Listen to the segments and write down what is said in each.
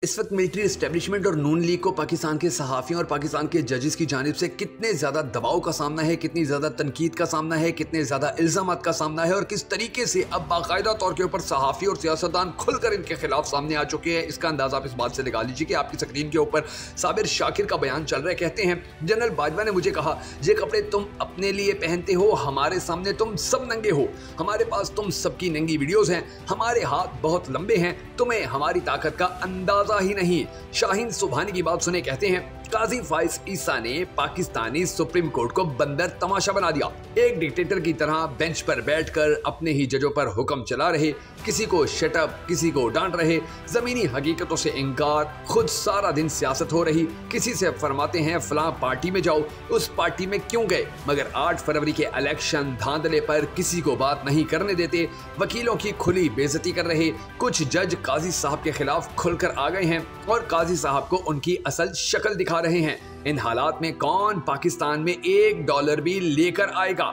इस वक्त military establishment और नून लीग को पाकिस्तान के सहाफ़ियों और पाकिस्तान के जजेस की जानिब से कितने ज़्यादा दबाव का सामना है, कितनी ज़्यादा तनकीद का सामना है, कितने ज़्यादा इल्ज़ामात का सामना है और किस तरीके से अब बाकायदा तौर के ऊपर सहाफ़ी और सियासतदान खुलकर इनके खिलाफ सामने आ चुके हैं। इसका अंदाज़ा आप इस बात से लगा लीजिए कि आपकी स्क्रीन के ऊपर साबिर शाकिर का बयान चल रहा है। कहते हैं, जनरल बाजवा ने मुझे कहा, ये कपड़े तुम अपने लिए पहनते हो, हमारे सामने तुम सब नंगे हो, हमारे पास तुम सबकी नंगी वीडियोज़ हैं, हमारे हाथ बहुत लंबे हैं, तुम्हें हमारी ताकत का अंदाजा ही नहीं। शाहीन सुबहानी की बात सुने कहते हैं, काजी फाइज ईसा ने पाकिस्तानी सुप्रीम कोर्ट को बंदर तमाशा बना दिया। एक डिक्टेटर की तरह बेंच पर बैठकर अपने ही जजों पर हुक्म चला रहे, किसी को शटअप, किसी को डांट रहे, जमीनी हकीकतों से इनकार, खुद सारा दिन सियासत हो रही, किसी से फरमाते हैं फलां पार्टी में जाओ, उस पार्टी में क्यों गए, मगर 8 फरवरी के इलेक्शन धांधले पर किसी को बात नहीं करने देते, वकीलों की खुली बेइज्जती कर रहे। कुछ जज काजी साहब के खिलाफ खुलकर आ गए हैं और काजी साहब को उनकी असल शक्ल दिखा रहे हैं। इन हालात में कौन पाकिस्तान में $1 भी लेकर आएगा?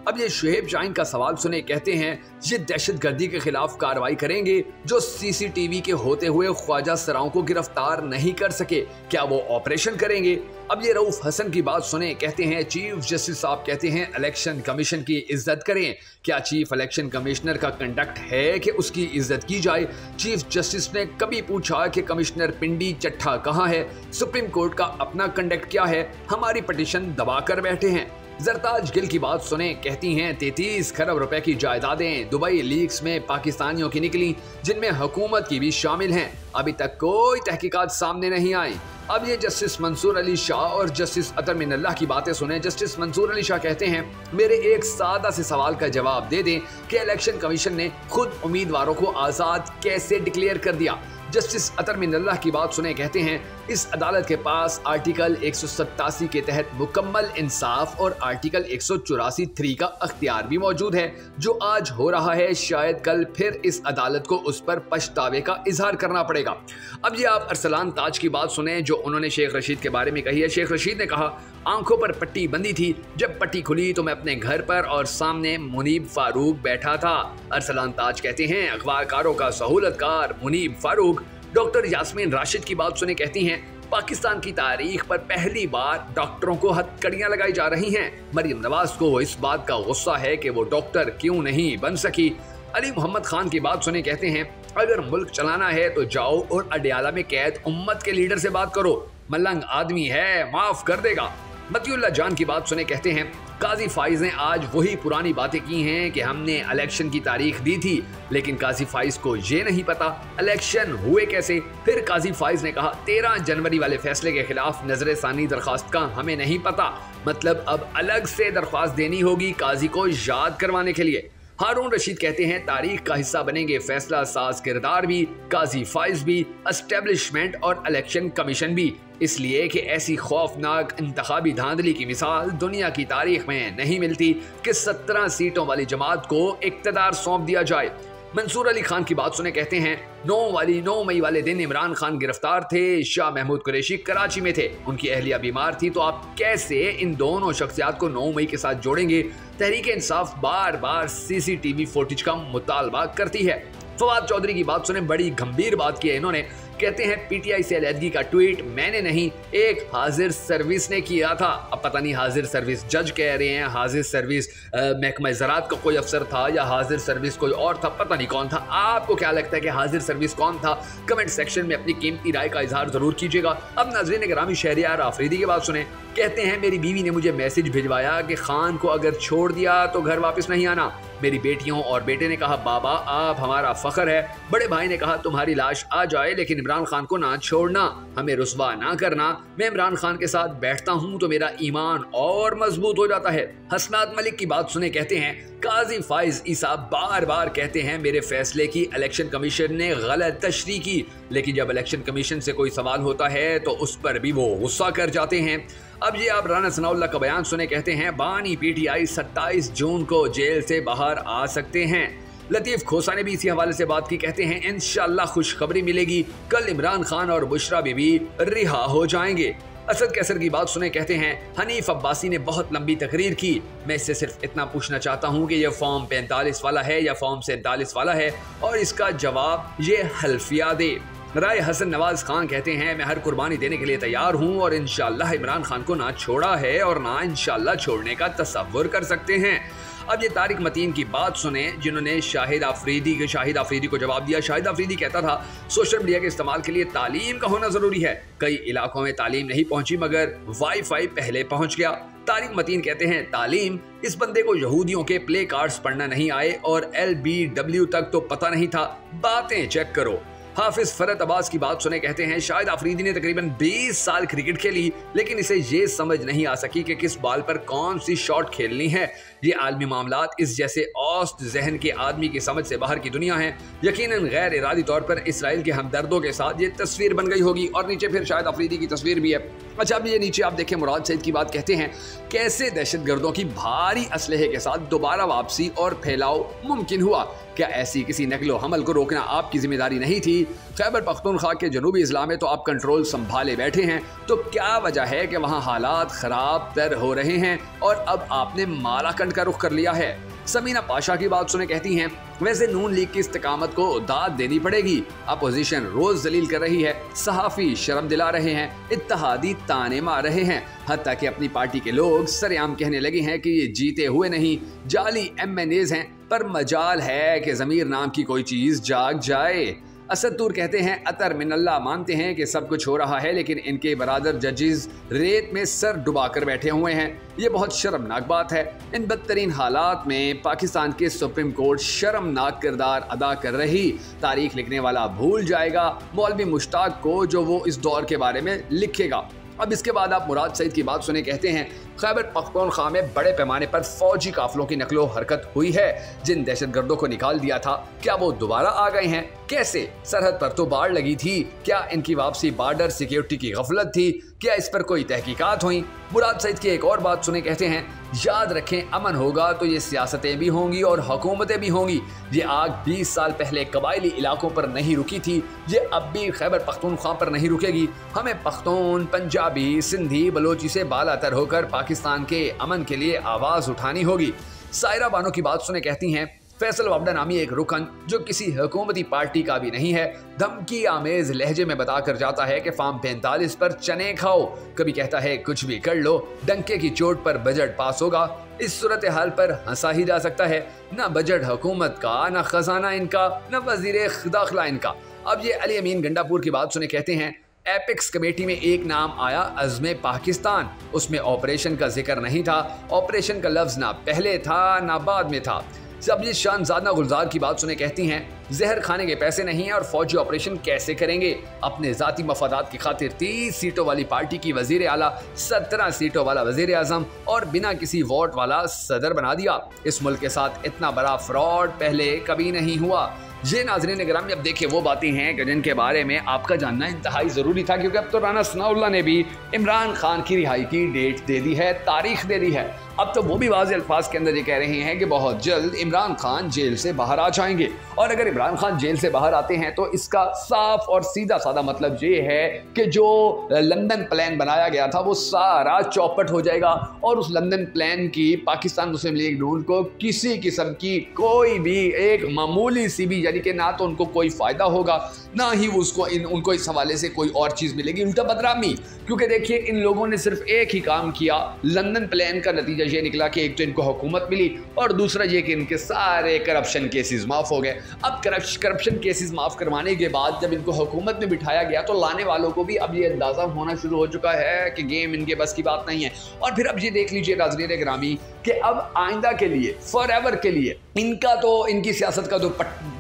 अब ये शुएब शाहीन का सवाल सुने कहते हैं, ये दहशतगर्दी के खिलाफ कार्रवाई करेंगे जो सीसीटीवी के होते हुए ख्वाजा सराओं को गिरफ्तार नहीं कर सके, क्या वो ऑपरेशन करेंगे? अब ये रऊफ हसन की बात सुने कहते हैं, चीफ जस्टिस साहब कहते हैं इलेक्शन कमीशन की इज्जत करें। क्या चीफ इलेक्शन कमिश्नर का कंडक्ट है कि उसकी इज्जत की जाए? चीफ जस्टिस ने कभी पूछा कि कमिश्नर पिंडी चट्ठा कहाँ है? सुप्रीम कोर्ट का अपना कंडक्ट क्या है? हमारी पटिशन दबा कर बैठे हैं। जरताज गिल की बात सुने कहती हैं, 33 खरब रुपए की जायदादें दुबई लीक्स में पाकिस्तानियों की निकली, जिनमें हुकूमत की भी शामिल हैं। अभी तक कोई तहकीकात सामने नहीं आई। अब ये जस्टिस मंसूर अली शाह और जस्टिस अतर मिनल्लाह की बातें सुने। जस्टिस मंसूर अली शाह कहते हैं, मेरे एक सादा से सवाल का जवाब दे दें कि इलेक्शन कमीशन ने खुद उम्मीदवारों को आज़ाद कैसे डिक्लेयर कर दिया। जस्टिस अतर मिनल्लाह की बात सुने कहते हैं, इस अदालत के पास आर्टिकल 187 के तहत मुकम्मल इंसाफ और आर्टिकल 184(3) का अख्तियार भी मौजूद है। जो आज हो रहा है, शायद कल फिर इस अदालत को उस पर पछतावे का इजहार करना पड़ेगा। अब ये आप अरसलान ताज की बात सुने जो उन्होंने शेख रशीद के बारे में कही है। शेख रशीद ने कहा, आंखों पर पट्टी बंदी थी, जब पट्टी खुली तो मैं अपने घर पर और सामने मुनीब फारूक बैठा था। अरसलान ताज कहते हैं, अखबारकारों का सहूलतकार मुनीब फारूक। डॉक्टर यास्मीन राशिद की बात सुने कहती हैं, पाकिस्तान की तारीख पर पहली बार डॉक्टरों को हथकड़ियां लगाई जा रही हैं। मरियम नवाज को इस बात का गुस्सा है कि वो डॉक्टर क्यों नहीं बन सकी। अली मोहम्मद खान की बात सुने कहते हैं, अगर मुल्क चलाना है तो जाओ और अडयाला में कैद उम्मत के लीडर से बात करो, मलंग आदमी है, माफ कर देगा। मतियुल्लाह जान की बात सुने कहते हैं, काजी फाइज ने आज वही पुरानी बातें की हैं कि हमने इलेक्शन की तारीख दी थी, लेकिन काजी फाइज को ये नहीं पता इलेक्शन हुए कैसे। फिर काजी फाइज ने कहा, 13 जनवरी वाले फैसले के खिलाफ नजर सानी दरख्वास्त का हमें नहीं पता, मतलब अब अलग से दरख्वास्त देनी होगी काजी को याद करवाने के लिए। हारून रशीद कहते हैं, तारीख का हिस्सा बनेंगे फैसला साज किरदार भी, काजी फाइज भी, एस्टेब्लिशमेंट और इलेक्शन कमीशन भी, इसलिए कि ऐसी खौफनाक इंतखाबी धांधली की मिसाल दुनिया की तारीख में नहीं मिलती कि 17 सीटों वाली जमात को इक्तदार सौंप दिया जाए। मंसूर अली खान की बात सुने कहते हैं, 9 मई वाले दिन इमरान खान गिरफ्तार थे, शाह महमूद कुरैशी कराची में थे, उनकी अहलिया बीमार थी, तो आप कैसे इन दोनों शख्सियात को 9 मई के साथ जोड़ेंगे? तहरीक इंसाफ बार बार सीसीटीवी फुटेज का मुतालबा करती है। फवाद चौधरी की बात सुने, बड़ी गंभीर बात की है इन्होंने। कहते हैं, पीटीआई से अलहदगी का ट्वीट मैंने नहीं, एक हाजिर सर्विस ने किया था। अब पता नहीं हाजिर सर्विस जज कह रहे हैं, हाजिर सर्विस महकमा ज़राअत का कोई अफसर था या हाजिर सर्विस कोई और था, पता नहीं कौन था। आपको क्या लगता है कि हाजिर सर्विस कौन था? कमेंट सेक्शन में अपनी कीमती राय का इजहार जरूर कीजिएगा। अब नाज़रीन गिरामी, शहरियार आफरीदी की बात सुने कहते हैं, मेरी बीवी ने मुझे मैसेज भिजवाया कि खान को अगर छोड़ दिया तो घर वापस नहीं आना। मेरी बेटियों और बेटे ने कहा, बाबा आप हमारा फख्र है। बड़े भाई ने कहा, तुम्हारी लाश आ जाए लेकिन इमरान खान को ना छोड़ना, हमें रुस्वा ना करना। मैं इमरान खान के साथ बैठता हूँ तो मेरा ईमान और मजबूत हो जाता है। हसनात मलिक की बात सुने कहते हैं, काजी फाइज ईसा बार बार कहते हैं, मेरे फैसले की इलेक्शन कमीशन ने गलत तशरीह की, लेकिन जब इलेक्शन कमीशन से कोई सवाल होता है तो उस पर भी वो गुस्सा कर जाते हैं। अब ये आप राना सनाउल्लाह का बयान सुने कहते हैं, बानी पीटीआई 27 जून को जेल से बाहर आ सकते हैं। लतीफ़ खोसा ने भी इसी हवाले से बात की, कहते हैं, इंशाअल्लाह खुशखबरी मिलेगी, कल इमरान खान और बुशरा बीबी रिहा हो जाएंगे। असद कैसर की बात सुने कहते हैं, हनीफ अब्बासी ने बहुत लंबी तकरीर की, मैं इससे सिर्फ इतना पूछना चाहता हूँ कि यह फॉर्म 45 वाला है या फॉर्म 47 वाला है और इसका जवाब ये हल्फिया दे। राय हसन नवाज खान कहते हैं, मैं हर कुर्बानी देने के लिए तैयार हूं और इंशाल्लाह इमरान खान को ना छोड़ा है और ना इंशाल्लाह छोड़ने का तसव्वुर कर सकते हैं। अब ये तारिक मतीन की बात सुने, जिन्होंने शाहिद आफरीदी को जवाब दिया। शाहिद आफरीदी कहता था, सोशल मीडिया के इस्तेमाल के लिए तालीम का होना जरूरी है। कई इलाकों में तालीम नहीं पहुंची मगर वाईफाई पहले पहुंच गया। तारिक मतीन कहते हैं, तालीम, इस बंदे को यहूदियों के प्ले कार्ड्स पढ़ना नहीं आए और LBW तक तो पता नहीं था, बातें चेक करो। हाफिज फरत अब्बास की बात सुने, कहते हैं, शाहिद आफरीदी ने तकरीबन 20 साल क्रिकेट खेली लेकिन इसे ये समझ नहीं आ सकी कि किस बॉल पर कौन सी शॉट खेलनी है। ये आलमी मामलात इस जैसे औस्त जहन के आदमी की समझ से बाहर की दुनिया है। यकीनन गैर इरादी तौर पर इसराइल के हमदर्दों के साथ ये तस्वीर बन गई होगी। और नीचे फिर शाहिद आफरीदी की तस्वीर भी है। अच्छा, अब ये नीचे आप देखें, मुराद सईद की बात, कहते हैं, कैसे दहशतगर्दों की भारी असलहे के साथ दोबारा वापसी और फैलाव मुमकिन हुआ? क्या ऐसी किसी नकलो हमल को रोकना आपकी जिम्मेदारी नहीं थी? खैबर पख्तूनख्वा के जनूबी इस्लाम में तो आप कंट्रोल संभाले बैठे हैं, तो क्या वजह है कि वहाँ हालात खराब तर हो रहे हैं और अब आपने मालाकंड का रुख कर लिया है? समीना पाशा की बात सुने, कहती हैं, वैसे नून लीग की इस्तकामत को दाद देनी पड़ेगी। अपोजिशन रोज जलील कर रही है, सहाफी शर्म दिला रहे हैं, इत्तहादी ताने मार रहे हैं, हत्ता कि अपनी पार्टी के लोग सरेआम कहने लगे हैं कि ये जीते हुए नहीं, जाली MNAs हैं। पर मजाल है कि ज़मीर नाम की कोई चीज़ जाग जाए। असद तूर कहते हैं, अतर मिनल्ला, मानते हैं कि सब कुछ हो रहा है लेकिन इनके बरादर जजेस रेत में सर डुबा कर बैठे हुए हैं। ये बहुत शर्मनाक बात है। इन बदतरीन हालात में पाकिस्तान के सुप्रीम कोर्ट शर्मनाक किरदार अदा कर रही। तारीख लिखने वाला भूल जाएगा मौलवी मुश्ताक को जो वो इस दौर के बारे में लिखेगा। अब इसके बाद आप मुराद सईद की बात सुने, कहते हैं, खैबर पख्तूनख्वा में बड़े पैमाने पर फौजी काफिलों की नकलो हरकत हुई है। जिन दहशतगर्दों को निकाल दिया था, क्या वो दोबारा आ गए हैं? कैसे? सरहद पर तो बाढ़ लगी थी, क्या इनकी वापसी बॉर्डर सिक्योरिटी की गफलत थी? क्या इस पर कोई तहकीकात हुई? मुराद सईद की एक और बात सुने, कहते हैं, याद रखें, अमन होगा तो ये सियासतें भी होंगी और हुकूमतें भी होंगी। ये आग 20 साल पहले कबायली इलाकों पर नहीं रुकी थी, ये अब भी खैबर पख्तूनख्वा पर नहीं रुकेगी। हमें पख्तून, पंजाबी, सिंधी, बलोची से बालातर होकर पाकिस्तान के अमन के लिए आवाज़ उठानी होगी। सायरा बानो की बात सुने, कहती हैं, फैसल वाबडा नामी एक रुकन जो किसी हुकूमती पार्टी का भी नहीं है, धमकी आमेज लहजे में बताकर जाता है कि फार्म 45 पर चने खाओ। कभी कहता है कुछ भी कर लो, डंके की चोट पर बजट पास होगा। इस सूरत हाल पर हंसा ही जा सकता है। न बजट हुकूमत का, न खजाना इनका, न वजीर दाखिला इनका। अब ये अली अमीन गंडापुर की बात सुने, कहते हैं, एपिक्स कमेटी में एक नाम आया, अज़्मे पाकिस्तान। उसमें ऑपरेशन का जिक्र नहीं था। ऑपरेशन का लफ्ज़ ना पहले था ना बाद में था। जब ये शानजादा गुलजार की बात सुने, कहती हैं, जहर खाने के पैसे नहीं हैं और फौजी ऑपरेशन कैसे करेंगे? अपने ज़ाती मफादात की खातिर 30 सीटों वाली पार्टी की वजीर आला 17 सीटों वाला वजीर आज़म और बिना किसी वोट वाला सदर बना दिया। इस मुल्क के साथ इतना बड़ा फ्रॉड पहले कभी नहीं हुआ। ये नाज़रीन गिरामी, अब देखिए वो बातें हैं कि जिनके बारे में आपका जानना इंतहाई ज़रूरी था, क्योंकि अब तो राना सनाउल्लाह ने भी इमरान खान की रिहाई की डेट दे दी है, तारीख दे दी है। अब तो वो भी वाज़ेह अल्फाज के अंदर ये कह रहे हैं कि बहुत जल्द इमरान खान जेल से बाहर आ जाएंगे। और अगर इमरान खान जेल से बाहर आते हैं तो इसका साफ और सीधा साधा मतलब ये है कि जो लंदन प्लान बनाया गया था वो सारा चौपट हो जाएगा और उस लंदन प्लान की पाकिस्तान मुस्लिम लीग नून को किसी किस्म की कोई भी एक मामूली सी भी, यानी कि ना तो उनको कोई फ़ायदा होगा ना ही उनको इस हवाले से कोई और चीज़ मिलेगी, उल्टा बदनामी। क्योंकि देखिए, इन लोगों ने सिर्फ एक ही काम किया। लंदन प्लान का नतीजा ये निकला कि एक तो इनको हुकूमत मिली और दूसरा ये कि इनके सारे करप्शन केसेस माफ़ हो गए। अब करप्शन केसेस माफ़ करवाने के बाद जब इनको हुकूमत में बिठाया गया तो लाने वालों को भी अब ये अंदाज़ा होना शुरू हो चुका है कि गेम इनके बस की बात नहीं है। और फिर अब ये देख लीजिए नाज़रीन गिरामी कि अब आइंदा के लिए, फॉर एवर के लिए, इनका तो इनकी सियासत का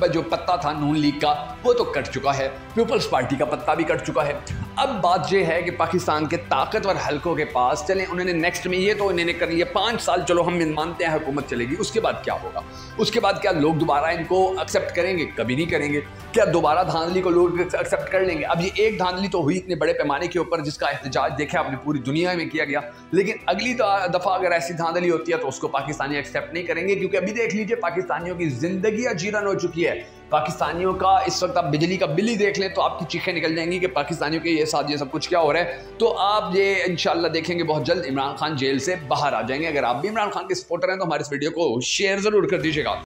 जो पत्ता था नून लीग का वो तो कट चुका है, पीपल्स पार्टी का पत्ता भी कट चुका है। अब बात यह है कि पाकिस्तान के ताकतवर हलकों के पास चलें, उन्होंने नेक्स्ट में ये तो उन्होंने कर लिया 5 साल, चलो हम मानते हैं हुकूमत चलेगी, उसके बाद क्या होगा? उसके बाद क्या लोग दोबारा इनको एक्सेप्ट करेंगे? कभी नहीं करेंगे। क्या दोबारा धांधली को लोग एक्सेप्ट कर लेंगे? अब ये एक धांधली तो हुई इतने बड़े पैमाने के ऊपर जिसका एहतजाज देखे आपने पूरी दुनिया में किया गया, लेकिन अगली दफ़ा अगर ऐसी धांधली होती है तो उसको पाकिस्तानी एक्सेप्ट नहीं करेंगे। क्योंकि अभी देख लीजिए पाकिस्तानियों की जिंदगी अजीरन हो चुकी है। पाकिस्तानियों का इस वक्त आप बिजली का बिल ही देख लें तो आपकी चीखें निकल जाएंगी कि पाकिस्तानियों के ये साथ ये सब कुछ क्या हो रहा है। तो आप ये इंशाल्लाह देखेंगे बहुत जल्द इमरान खान जेल से बाहर आ जाएंगे। अगर आप भी इमरान खान के सपोर्टर हैं तो हमारे इस वीडियो को शेयर जरूर कर दीजिएगा।